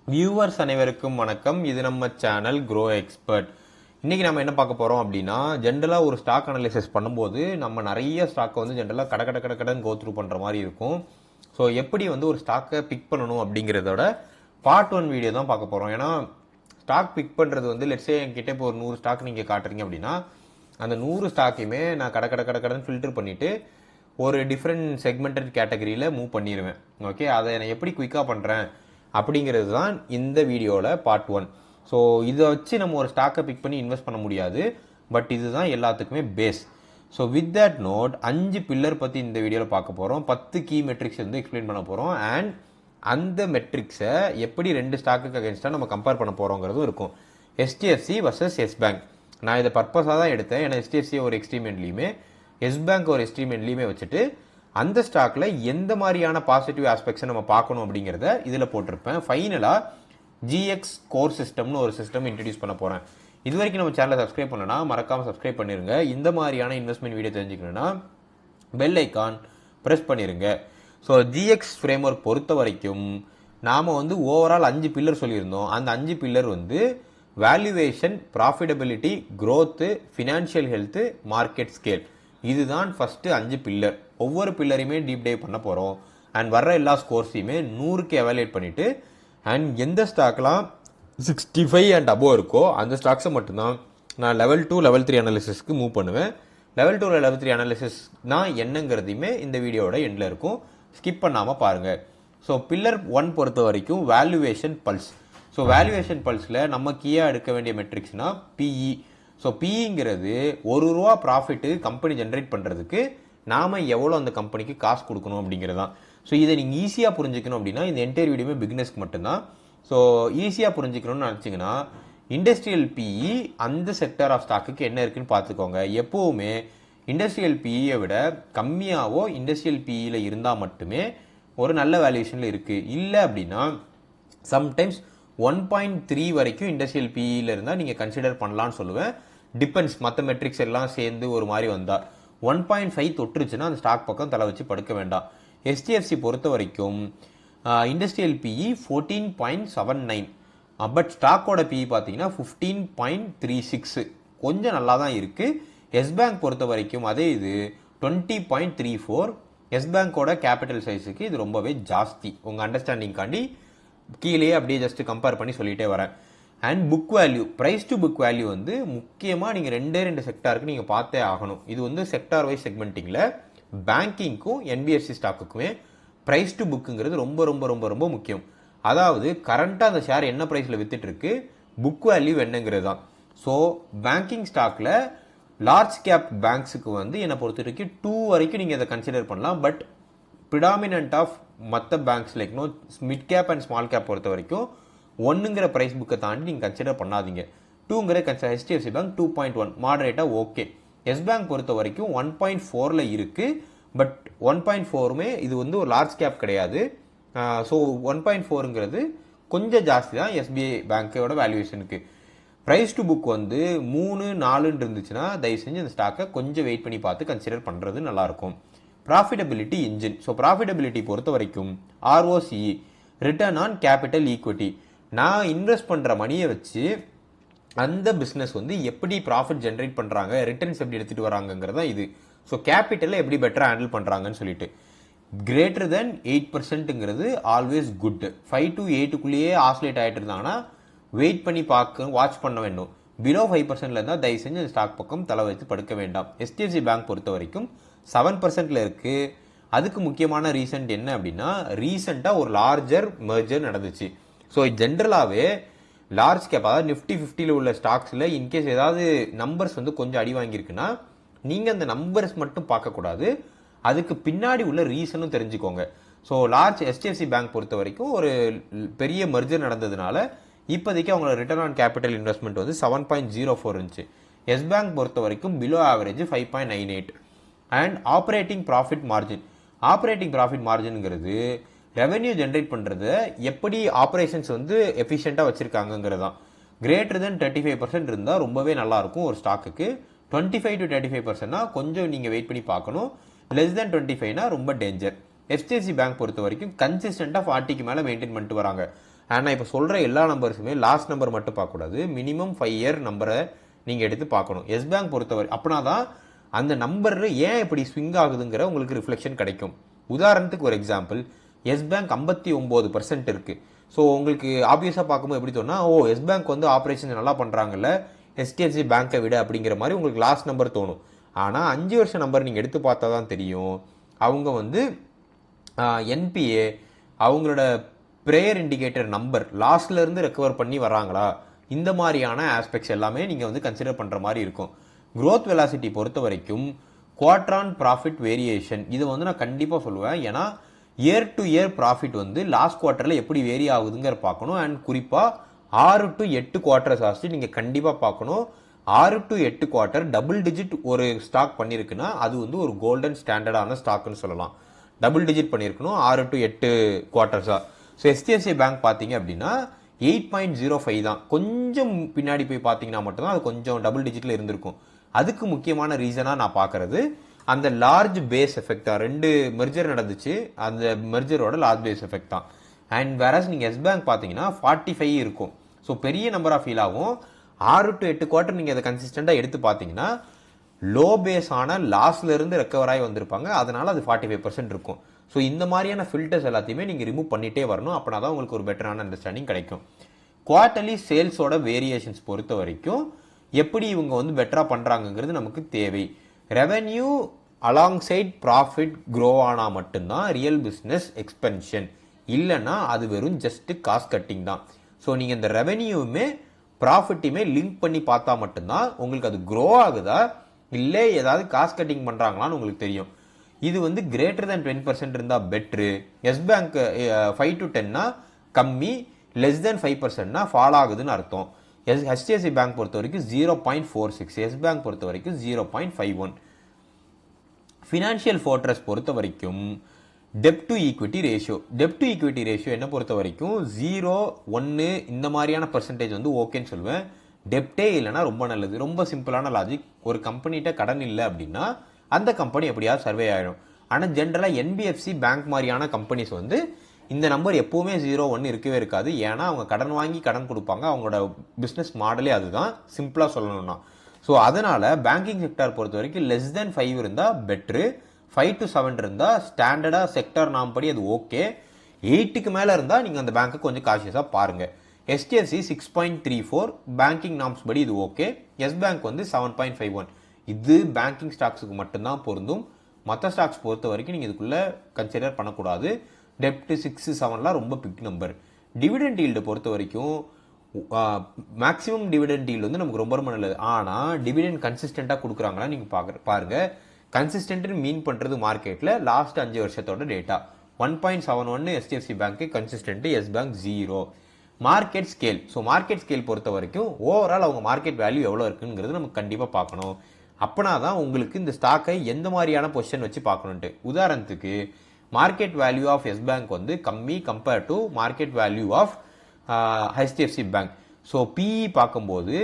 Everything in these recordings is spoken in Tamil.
வியூவர்ஸ் அனைவருக்கும் வணக்கம். இது நம்ம சேனல் க்ரோ எக்ஸ்பர்ட். இன்னைக்கு நம்ம என்ன பார்க்க போறோம் அப்படின்னா, ஜென்ரலாக ஒரு ஸ்டாக் அனலைசிஸ் பண்ணும்போது நம்ம நிறைய ஸ்டாக்கை வந்து ஜென்ரலாக கடன் கோத்ரூ பண்ற மாதிரி இருக்கும். ஸோ எப்படி வந்து ஒரு ஸ்டாக்கை பிக் பண்ணணும் அப்படிங்கிறதோட பார்ட் 1 வீடியோ தான் பார்க்க போறோம். ஏன்னா ஸ்டாக் பிக் பண்றது வந்து லெட்ஸே என்கிட்ட இப்போ ஒரு 100 ஸ்டாக் நீங்க காட்டுறீங்க அப்படின்னா, அந்த 100 ஸ்டாக்கையுமே நான் கடன் ஃபில்டர் பண்ணிட்டு ஒரு டிஃப்ரெண்ட் செக்மெண்டட் கேட்டகரியில் மூவ் பண்ணிடுவேன். ஓகே, அதை நான் எப்படி குயிக்காக பண்ணுறேன் அப்படிங்கிறது தான் இந்த வீடியோவில் பார்ட் 1. ஸோ இதை வச்சு நம்ம ஒரு ஸ்டாக்கை பிக் பண்ணி இன்வெஸ்ட் பண்ண முடியாது, பட் இதுதான் எல்லாத்துக்குமே base. So with that note 5 pillar பற்றி இந்த வீடியோவில் பார்க்க போகிறோம். 10 கீ மெட்ரிக்ஸ் வந்து எக்ஸ்பிளைன் பண்ண போகிறோம். அண்ட் அந்த மெட்ரிக்ஸை எப்படி 2 ஸ்டாக்குக்கு அகேன்ஸ்டாக நம்ம கம்பேர் பண்ண போகிறோங்கிறதும் இருக்கும். HDFC versus Yes bank. நான் இதை பர்பஸாக தான் எடுத்தேன். ஏன்னா HDFC ஒரு எக்ஸ்ட்ரீம் எண்ட்லையுமே எஸ் பேங்க் ஒரு எக்ஸ்ட்ரீம் எண்ட்லையுமே வச்சுட்டு அந்த ஸ்டாக்ல எந்த மாதிரியான பாசிட்டிவ் ஆஸ்பெக்ட்ஸை நம்ம பார்க்கணும் அப்படிங்கிறத இதில் போட்டிருப்பேன். ஃபைனலாக ஜிஎக்ஸ் கோர் சிஸ்டம்னு ஒரு சிஸ்டம் இன்ட்ரடியூஸ் பண்ண போகிறேன். இது வரைக்கும் நம்ம சேனலை சப்ஸ்கிரைப் பண்ணனா மறக்காமல் சப்ஸ்கிரைப் பண்ணிருங்க. இந்த மாதிரியான இன்வெஸ்ட்மெண்ட் வீடியோ தெரிஞ்சுக்கணும்னா பெல் ஐக்கான் ப்ரெஸ் பண்ணிருங்க. ஸோ ஜிஎக்ஸ் ஃப்ரேம் ஒர்க் பொறுத்த வரைக்கும் நாம் வந்து ஓவரால் 5 பில்லர் சொல்லியிருந்தோம். அந்த 5 பில்லர் வந்து valuation, profitability, growth, financial health, market scale. இதுதான் ஃபர்ஸ்ட் 5 பில்லர். ஒவ்வொரு பில்லரையுமே டீப் டைவ் பண்ண போகிறோம். அண்ட் வர்ற எல்லா ஸ்கோர்ஸையுமே 100க்கு எவாலுவேட் பண்ணிட்டு அண்ட் எந்த ஸ்டாக்லாம் 65 அண்ட் அபோவ் இருக்கோ அந்த ஸ்டாக்ஸை மட்டும்தான் நான் லெவல் 2 லெவல் 3 அனாலிசிஸ்க்கு மூவ் பண்ணுவேன். லெவல் 2 லெவல் 3 அனாலிசிஸ்னா என்னங்கிறதையுமே இந்த வீடியோட எண்டில் இருக்கும். ஸ்கிப் பண்ணாமல் பாருங்கள். ஸோ பில்லர் 1 பொறுத்த வரைக்கும் வேல்யூவேஷன் பல்ஸ். ஸோ வேல்யூவேஷன் பல்ஸில் நம்ம கீயாக எடுக்க வேண்டிய மெட்ரிக்ஸ்னா பிஇ. ஸோ பிங்கிறது ₹1 ப்ராஃபிட்டு கம்பெனி ஜென்ரேட் பண்ணுறதுக்கு நாம் எவ்வளோ அந்த கம்பெனிக்கு காசு கொடுக்கணும் அப்படிங்கிறது தான். ஸோ இதை நீங்கள் ஈஸியாக புரிஞ்சுக்கணும் அப்படின்னா இந்த என்டையர் வீடியோமே பிகினர்ஸ்க்கு மட்டும்தான். ஸோ ஈஸியாக புரிஞ்சுக்கணும்னு நினச்சிங்கன்னா இண்டஸ்ட்ரியல் பிஇ அந்த செக்டர் ஆஃப் ஸ்டாக்குக்கு என்ன இருக்குன்னு பார்த்துக்கோங்க. எப்போவுமே இண்டஸ்ட்ரியல் பிஇயை விட கம்மியாகவோ இண்டஸ்ட்ரியல் பிஇயில் இருந்தால் மட்டுமே ஒரு நல்ல வேல்யூவேஷனில் இருக்குது. இல்லை அப்படின்னா சம்டைம்ஸ் 1.3 வரைக்கும் இண்டஸ்ட்ரியல் பிஇயில் இருந்தால் நீங்கள் கன்சிடர் பண்ணலான்னு சொல்லுவேன். டிபெண்ட்ஸ், மற்ற மெட்ரிக்ஸ் எல்லாம் சேர்ந்து ஒரு மாதிரி வந்தால் 1.5 தொட்டுருச்சுன்னா அந்த ஸ்டாக் பக்கம் தலை வச்சு படுக்க வேண்டாம். HDFC பொறுத்த வரைக்கும் இண்டஸ்ட்ரியல் பிஇ 14.79, பட் ஸ்டாக்கோட பிஇ பார்த்தீங்கன்னா 15.36, கொஞ்சம் நல்லா தான் இருக்குது. எஸ் பேங்க் பொறுத்த வரைக்கும் அதே இது 20.34. எஸ் பேங்கோட கேபிட்டல் சைஸுக்கு இது ரொம்பவே ஜாஸ்தி. உங்கள் அண்டர்ஸ்டாண்டிங்காண்டி கீழே அப்படியே ஜஸ்ட் கம்பேர் பண்ணி சொல்லிட்டே வரேன். And book value, price to book value வந்து முக்கியமாக நீங்கள் 2 செக்டாருக்கு நீங்கள் பார்த்தே ஆகணும். இது வந்து செக்டார் வைஸ் செக்மெண்டிங்கில் பேங்கிங்க்கும் என்பிஎஸ்சி ஸ்டாக்குக்குமே ப்ரைஸ் டு புக்குங்கிறது ரொம்ப ரொம்ப ரொம்ப ரொம்ப முக்கியம். அதாவது கரண்ட்டாக அந்த ஷேர் என்ன ப்ரைஸில் வித்துட்டு இருக்கு, புக் வேல்யூ என்னங்கிறது தான். ஸோ பேங்கிங் ஸ்டாக்கில் லார்ஜ் கேப் பேங்க்ஸுக்கு வந்து என்னை பொறுத்த வரைக்கும் 2 வரைக்கும் நீங்கள் அதை கன்சிடர் பண்ணலாம். பட் ப்ரிடாமினன்ட் ஆஃப் மற்ற banks like mid cap and small cap பொறுத்த வரைக்கும் 1ங்கிற ப்ரைஸ் புக்கை தாண்டி நீங்கள் கன்சிடர் பண்ணாதீங்க. 2ங்கிற HDFC பேங்க் 2.1 மாடரேட்டாக ஓகே. எஸ் பேங்க் பொறுத்த வரைக்கும் 1.4ல் இருக்குது. பட் 1.4மே இது வந்து ஒரு லார்ஜ் கேப் கிடையாது. ஸோ 1.4ங்கிறது கொஞ்சம் ஜாஸ்தி தான் எஸ்பிஐ பேங்க்கோட வேல்யூவேஷனுக்கு. ப்ரைஸ் டு புக் வந்து 3-4 இருந்துச்சுன்னா தயவு செஞ்சு இந்த ஸ்டாக்கை கொஞ்சம் வெயிட் பண்ணி பார்த்து கன்சிடர் பண்ணுறது நல்லாயிருக்கும். Profitability engine. ஸோ ப்ராஃபிட்டபிலிட்டி பொறுத்த வரைக்கும் ROCE, return on capital equity. நான் இன்வெஸ்ட் பண்ணுற மணியை வச்சு அந்த பிஸ்னஸ் வந்து எப்படி ப்ராஃபிட் ஜென்ரேட் பண்ணுறாங்க, ரிட்டர்ன்ஸ் எப்படி எடுத்துகிட்டு வராங்கிறதா இது. ஸோ கேபிட்டலை எப்படி பெட்டராக ஹேண்டில் பண்ணுறாங்கன்னு சொல்லிட்டு கிரேட்டர் தென் 8%ங்கிறது ஆல்வேஸ் குட். 5 to 8க்குள்ளேயே ஆஸ்லேட் ஆகிட்டு இருந்தாங்கன்னா வெயிட் பண்ணி வாட்ச் பண்ண வேண்டும். பிலோ 5%ல இருந்தால் தயவு செஞ்சு அந்த ஸ்டாக் பக்கம் தலை வச்சு படுக்க வேண்டாம். HDFC பேங்க் பொறுத்த வரைக்கும் 7%ல இருக்குது. அதுக்கு முக்கியமான ரீசன்ட் என்ன அப்படின்னா, ரீசெண்டாக ஒரு லார்ஜர் மெர்ஜர் நடந்துச்சு. ஸோ ஜென்ரலாகவே லார்ஜ் கேப், அதாவது நிஃப்டி 50ல் உள்ள ஸ்டாக்ஸில் இன்கேஸ் ஏதாவது நம்பர்ஸ் வந்து கொஞ்சம் அடி வாங்கியிருக்குன்னா நீங்கள் அந்த நம்பர்ஸ் மட்டும் பார்க்கக்கூடாது, அதுக்கு பின்னாடி உள்ள ரீசனும் தெரிஞ்சுக்கோங்க. ஸோ லார்ஜ் HDFC பேங்க் பொறுத்த வரைக்கும் ஒரு பெரிய மெர்ஜர் நடந்ததுனால இப்போதைக்கு அவங்களோட ரிட்டர்ன் ஆன் கேபிட்டல் இன்வெஸ்ட்மெண்ட் வந்து 7.04 இருந்துச்சு. எஸ் பேங்க் பொறுத்த வரைக்கும் below average 5.98. And operating profit margin. Operating profit மார்ஜின்ங்கிறது ரெவென்யூ ஜென்ரேட் பண்ணுறது எப்படி ஆப்ரேஷன்ஸ் வந்து எஃபிஷியண்டாக வச்சுருக்காங்கிறது தான். கிரேட்டர் தென் 35% இருந்தால் ரொம்பவே நல்லாயிருக்கும் ஒரு ஸ்டாக்குக்கு. 25 to 35%னா கொஞ்சம் நீங்கள் வெயிட் பண்ணி பார்க்கணும். லெஸ் தென் 25னா ரொம்ப டேஞ்சர். HDFC பேங்க் பொறுத்த வரைக்கும் கன்சிஸ்டண்டாக 40க்கு மேலே மெயின்டைன் பண்ணிட்டு வராங்க. அண்ட் நான் இப்போ சொல்கிற எல்லா நம்பர்ஸுமே லாஸ்ட் நம்பர் மட்டும் பார்க்கக்கூடாது, மினிமம் 5 இயர் நம்பரை நீங்கள் எடுத்து பார்க்கணும். எஸ் பேங்க் பொறுத்தவரை அப்படின்னா தான் அந்த நம்பர் ஏன் இப்படி ஸ்விங் ஆகுதுங்கிற உங்களுக்கு ரிஃப்ளெக்ஷன் கிடைக்கும். உதாரணத்துக்கு ஒரு எக்ஸாம்பிள், எஸ் பேங்க் 59% இருக்குது. ஸோ உங்களுக்கு ஆப்வியஸாக பார்க்கும்போது எப்படி தோணுனா, எஸ் பேங்க் வந்து ஆப்ரேஷன் நல்லா பண்ணுறாங்கல்ல HDFC பேங்கை விட அப்படிங்கிற மாதிரி உங்களுக்கு லாஸ்ட் நம்பர் தோணும். ஆனால் 5 வருஷம் நம்பர் நீங்கள் எடுத்து பார்த்தா தான் தெரியும், அவங்க வந்து என்பிஏ அவங்களோட ப்ரேயர் இண்டிகேட்டர் நம்பர் லாஸ்ட்ல இருந்து ரெக்கவர் பண்ணி வராங்களா, இந்த மாதிரியான ஆஸ்பெக்ட்ஸ் எல்லாமே நீங்கள் வந்து கன்சிடர் பண்ணுற மாதிரி இருக்கும். growth velocity பொறுத்த வரைக்கும் குவார்டர் ஆன் ப்ராஃபிட் வேரியேஷன் இது வந்து நான் கண்டிப்பாக சொல்லுவேன். ஏன்னா இயர் டு இயர் ப்ராஃபிட் வந்து லாஸ்ட் குவார்ட்டரில் எப்படி வேரி ஆகுதுங்கிற பார்க்கணும். அண்ட் குறிப்பாக 6 to 8 குவார்ட்டர்ஸ் ஆச்சு நீங்கள் கண்டிப்பாக பார்க்கணும். 6 to 8 குவார்ட்டர் டபுள் டிஜிட் ஒரு ஸ்டாக் பண்ணியிருக்குன்னா அது வந்து ஒரு கோல்டன் ஸ்டாண்டர்டான ஸ்டாக்னு சொல்லலாம். டபுள் டிஜிட் பண்ணியிருக்கணும் 6 to 8 குவார்ட்டர்ஸா. ஸோ HDFC பேங்க் பார்த்தீங்க அப்படின்னா 8.05 தான். கொஞ்சம் பின்னாடி போய் பார்த்தீங்கன்னா மட்டும்தான் அது கொஞ்சம் டபுள் டிஜிட்டில் இருந்திருக்கும். அதுக்கு முக்கியமான ரீசனாக நான் பார்க்கறது அந்த லார்ஜ் பேஸ் எஃபெக்ட் தான். 2 மெர்ஜர் நடந்துச்சு, அந்த மெர்ஜரோட லார்ஜ் பேஸ் எஃபெக்ட் தான். அண்ட் வேறஸ் நீங்கள் எஸ் பேங்க் பார்த்தீங்கன்னா 45 இருக்கும். ஸோ பெரிய நம்பராக ஃபீல் ஆகும். 6 to 8 குவார்ட்டர் நீங்கள் அதை கன்சிஸ்டண்டாக எடுத்து பார்த்தீங்கன்னா லோ பேஸ் ஆன லாஸ்ல இருந்து ரெக்கவர் ஆகி வந்திருப்பாங்க, அதனால அது 45% இருக்கும். ஸோ இந்த மாதிரியான ஃபில்டர்ஸ் எல்லாத்தையுமே நீங்கள் ரிமூவ் பண்ணிட்டே வரணும். அப்படின்னா தான் உங்களுக்கு ஒரு பெட்டரான அண்டர்ஸ்டாண்டிங் கிடைக்கும். குவார்ட்டர்லி சேல்ஸோட வேரியேஷன்ஸ் பொறுத்த வரைக்கும் எப்படி இவங்க வந்து பெட்டரா பண்றாங்கிறது நமக்கு தேவை. Revenue along side profit grow ஆனா மட்டும்தான் ரியல் பிஸ்னஸ் எக்ஸ்பென்ஷன், இல்லைன்னா அது வெறும் ஜஸ்ட் காஸ்ட் கட்டிங் தான். ஸோ நீங்கள் இந்த ரெவென்யூமே ப்ராஃபிட்டுமே லிங்க் பண்ணி பார்த்தா மட்டும்தான் உங்களுக்கு அது க்ரோ ஆகுதா இல்லை ஏதாவது காஸ்ட் கட்டிங் பண்ணுறாங்களான்னு உங்களுக்கு தெரியும். இது வந்து கிரேட்டர் தேன் 20% இருந்தால் பெட்ரு. எஸ் பேங்க் 5 to 10னா கம்மி, லெஸ் தேன் 5%னா ஃபால் ஆகுதுன்னு அர்த்தம். HDFC பேங்க் பொறுத்த வரைக்கும் 0.46, எஸ் பேங்க் பொறுத்த வரைக்கும் 0.51. ஃபினான்ஷியல் ஃபோர்ட்ரஸ் பொறுத்த வரைக்கும் டெப்ட் டு ஈக்விட்டி ரேஷியோ, என்ன பொறுத்த வரைக்கும் 0, 1 இந்த மாதிரியான பர்சன்டேஜ் வந்து ஓகேன்னு சொல்லுவேன். டெப்டே இல்லைன்னா ரொம்ப நல்லது. ரொம்ப சிம்பிளான லாஜிக், ஒரு கம்பெனிகிட்ட கடன் இல்லை அப்படின்னா அந்த கம்பெனி எப்படியாவது சர்வே ஆகிடும். ஆனால் ஜென்ரலாக NBFC பேங்க் மாதிரியான கம்பெனிஸ் வந்து இந்த நம்பர் எப்போவுமே 0, 1 இருக்கவே இருக்காது. ஏன்னா அவங்க கடன் வாங்கி கடன் கொடுப்பாங்க, அவங்களோட பிஸ்னஸ் மாடலே அதுதான், சிம்பிளாக சொல்லணும்னா. ஸோ அதனால் பேங்கிங் செக்டார் பொறுத்த வரைக்கும் லெஸ் தென் 5 இருந்தால் பெட்ரு, 5 to 7 இருந்தால் ஸ்டாண்டர்டாக செக்டார் நாம் படி அது ஓகே, 8க்கு மேலே இருந்தால் நீங்கள் அந்த பேங்க்கை கொஞ்சம் காஷியஸாக பாருங்கள். HDFC 6.34 பேங்கிங் நாம்ஸ் படி இது ஓகே. எஸ் பேங்க் வந்து 7.51. இது பேங்கிங் ஸ்டாக்ஸுக்கு மட்டும்தான் பொருந்தும். மற்ற ஸ்டாக்ஸ் பொறுத்த வரைக்கும் நீங்கள் இதுக்குள்ளே கன்சிடர் பண்ணக்கூடாது. டெப்ட் 6, 7லாம் ரொம்ப பிக் நம்பர். டிவிடெண்ட் ஈல்டு பொறுத்த வரைக்கும் மேக்ஸிமம் டிவிடெண்ட் ஈல்டு வந்து நமக்கு ரொம்ப ரொம்ப நல்லது. ஆனால் டிவிடெண்ட் கன்சிஸ்டண்ட்டாக கொடுக்குறாங்களா நீங்கள் பாருங்கள். கன்சிஸ்டன்ட்னு மீன் பண்ணுறது மார்க்கெட்டில் லாஸ்ட் 5 வருஷத்தோட டேட்டா 1.71 HDFC பேங்க்கு consistent, Yes bank 0. Market scale, so market scale பொறுத்த வரைக்கும் ஓவரால் அவங்க மார்க்கெட் வேல்யூ எவ்வளோ இருக்குங்கிறது நமக்கு கண்டிப்பாக பார்க்கணும். அப்போனா தான் உங்களுக்கு இந்த ஸ்டாக்கை எந்த மாதிரியான பொசிஷன் வச்சு பார்க்கணுன்ட்டு. உதாரணத்துக்கு market value of Yes bank வந்து கம்மி compare to market value of HDFC bank. So PE பார்க்கும்போது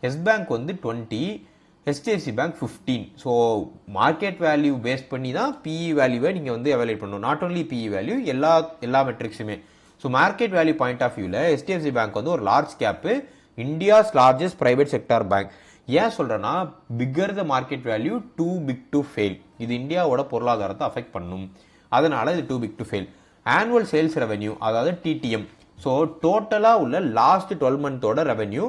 எஸ் பேங்க் வந்து 20, HDFC bank 15. So market value base பண்ணி தான் பிஇ வேல்யூவை நீங்கள் வந்து எவாலுவேட் பண்ணணும். நாட் ஓன்லி பிஇ வேல்யூ, எல்லா மெட்ரிக்ஸுமே. So market value point of வியூவில் HDFC பேங்க் வந்து ஒரு large cap, India's largest private sector bank. ஏன் சொல்கிறேன்னா bigger the market value too big to fail. இது இந்தியாவோட பொருளாதாரத்தை அஃபெக்ட் பண்ணும், அதனால இது too big to fail. Annual sales revenue அதாவது TTM, ஸோ டோட்டலாக உள்ள லாஸ்ட் 12 மந்தோட ரெவென்யூ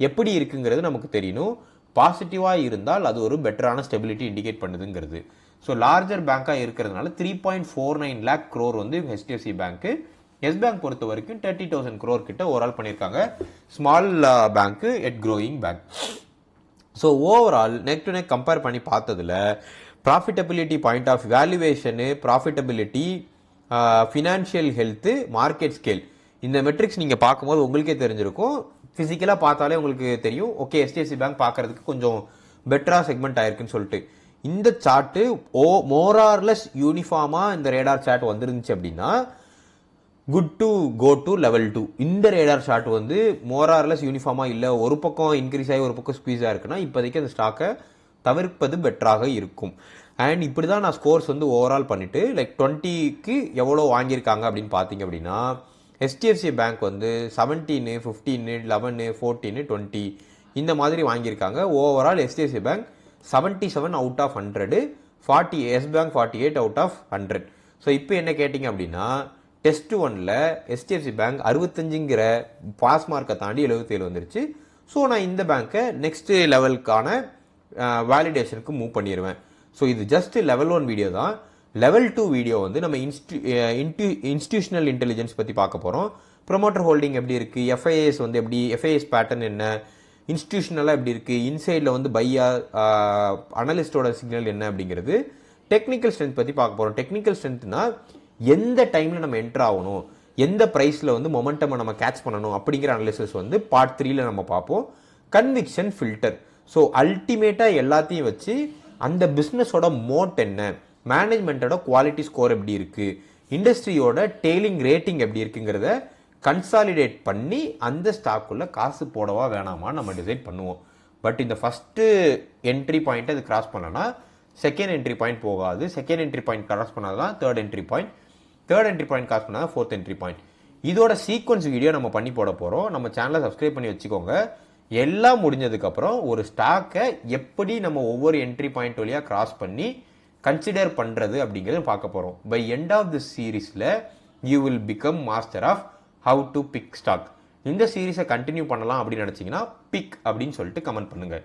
எப்படி இருக்குங்கிறது நமக்கு தெரியணும். பாசிட்டிவாக இருந்தால் அது ஒரு பெட்டரான ஸ்டெபிலிட்டி இண்டிகேட் பண்ணுதுங்கிறது. ஸோ லார்ஜர் பேங்காக இருக்கிறதுனால 3.49 lakh crore வந்து HDFC பேங்க்கு. எஸ் பேங்க் பொறுத்த வரைக்கும் 30,000 crore கிட்ட ஓவரால் பண்ணியிருக்காங்க. ஸ்மால் பேங்க்கு எட் growing bank. So overall neck to neck compare பண்ணி பார்த்ததுல ப்ராஃபிட்டபிலிட்டி பாயிண்ட் ஆஃப் வேல்யூவேஷனு, profitability, financial health, market scale, இந்த மெட்ரிக்ஸ் நீங்கள் பார்க்கும்போது உங்களுக்கே தெரிஞ்சிருக்கும். ஃபிசிக்கலாக பார்த்தாலே உங்களுக்கு தெரியும், ஓகே HDFC பேங்க் பார்க்கறதுக்கு கொஞ்சம் பெட்டராக செக்மெண்ட் ஆயிருக்குன்னு சொல்லிட்டு. இந்த சார்ட்டு மோரார்லெஸ் யூனிஃபார்மாக இந்த ரேடார் சார்ட் வந்துருந்துச்சு அப்படின்னா good to go to level 2. இந்த ரேடார் சார்ட் வந்து மோரார்லெஸ் யூனிஃபார்மாக இல்லை, ஒரு பக்கம் இன்க்ரீஸ் ஆகி ஒரு பக்கம் ஸ்குவீஸாக இருக்குன்னா இப்போதைக்கு அந்த ஸ்டாக்கை தவிர்ப்பது பெட்டராக இருக்கும். அண்ட் இப்படி தான் நான் ஸ்கோர்ஸ் வந்து ஓவரால் பண்ணிவிட்டு லைக் 20க்கு எவ்வளோ வாங்கியிருக்காங்க அப்படின்னு பார்த்தீங்க அப்படின்னா HDFC பேங்க் வந்து 17 15 11 14 20 இந்த மாதிரி வாங்கியிருக்காங்க. Overall HDFC bank 77 out of 100, 40 Yes bank 48 out of 100. So இப்போ என்ன கேட்டிங்க அப்படின்னா டெஸ்ட் 1ல் HDFC பேங்க் 65ங்கிற பாஸ் மார்க்கை தாண்டி 77 வந்துருச்சு. ஸோ நான் இந்த பேங்க்கை நெக்ஸ்ட் லெவலுக்கான வேலிடேஷனுக்கு மூவ் பண்ணிடுவேன். ஸோ இது ஜஸ்ட் லெவல் 1 வீடியோ தான். லெவல் 2 வீடியோ வந்து நம்ம இன்ஸ்டிடியூஷனல் இன்டெலிஜென்ஸ் பற்றி பார்க்க போகிறோம். ப்ரொமோட்டர் ஹோல்டிங் எப்படி இருக்குது, எஃப்ஐஎஸ் வந்து எப்படி, எஃப்ஐஎஸ் பேட்டர்ன் என்ன, இன்ஸ்டிடியூஷனலாக எப்படி இருக்குது, இன்சைடில் வந்து பையா அனலிஸ்டோட சிக்னல் என்ன அப்படிங்கிறது, டெக்னிக்கல் ஸ்ட்ரென்த் பற்றி பார்க்க போகிறோம். டெக்னிக்கல் ஸ்ட்ரென்த்னா எந்த டைமில் நம்ம என்ட்ரு ஆகணும், எந்த ப்ரைஸில் வந்து மொமெண்டமை நம்ம கேட்ச் பண்ணணும் அப்படிங்கிற அனாலிசிஸ் வந்து பார்ட் 3ல் நம்ம பார்ப்போம். Conviction filter. ஸோ அல்டிமேட்டாக எல்லாத்தையும் வச்சு அந்த பிஸ்னஸோட மோட் என்ன, மேனேஜ்மெண்ட்டோட குவாலிட்டி ஸ்கோர் எப்படி இருக்குது, இண்டஸ்ட்ரியோட டெய்லிங் ரேட்டிங் எப்படி இருக்குங்கிறத கன்சாலிடேட் பண்ணி அந்த ஸ்டாக்குள்ள காசு போடவா வேணாமா நம்ம டிசைட் பண்ணுவோம். பட் இந்த ஃபஸ்ட்டு என்ட்ரி பாயிண்ட்டை அது கிராஸ் பண்ணனா செகண்ட் என்ட்ரி பாயிண்ட் போகாது. செகண்ட் என்ட்ரி பாயிண்ட் கிராஸ் பண்ணால் தான் third entry point, third entry point cross பண்ணால் தான் ஃபோர்த் என்ட்ரி பாயிண்ட். இதோட சீக்வன்ஸ் வீடியோ நம்ம பண்ணி போட போகிறோம். நம்ம சேனலை சப்ஸ்கிரைப் பண்ணி வச்சுக்கோங்க. எல்லாம் முடிஞ்சதுக்கப்புறம் ஒரு ஸ்டாக்கை எப்படி நம்ம ஒவ்வொரு என்ட்ரி பாயிண்ட் வழியாக கிராஸ் பண்ணி கன்சிடர் பண்ணுறது அப்படிங்கிறது பார்க்க போகிறோம். பை எண்ட் ஆஃப் திஸ் சீரீஸில் you will become master of how to pick ஸ்டாக். இந்த சீரீஸை கண்டினியூ பண்ணலாம் அப்படின்னு நினச்சிங்கன்னா பிக் அப்படின்னு சொல்லிட்டு கமெண்ட் பண்ணுங்கள்.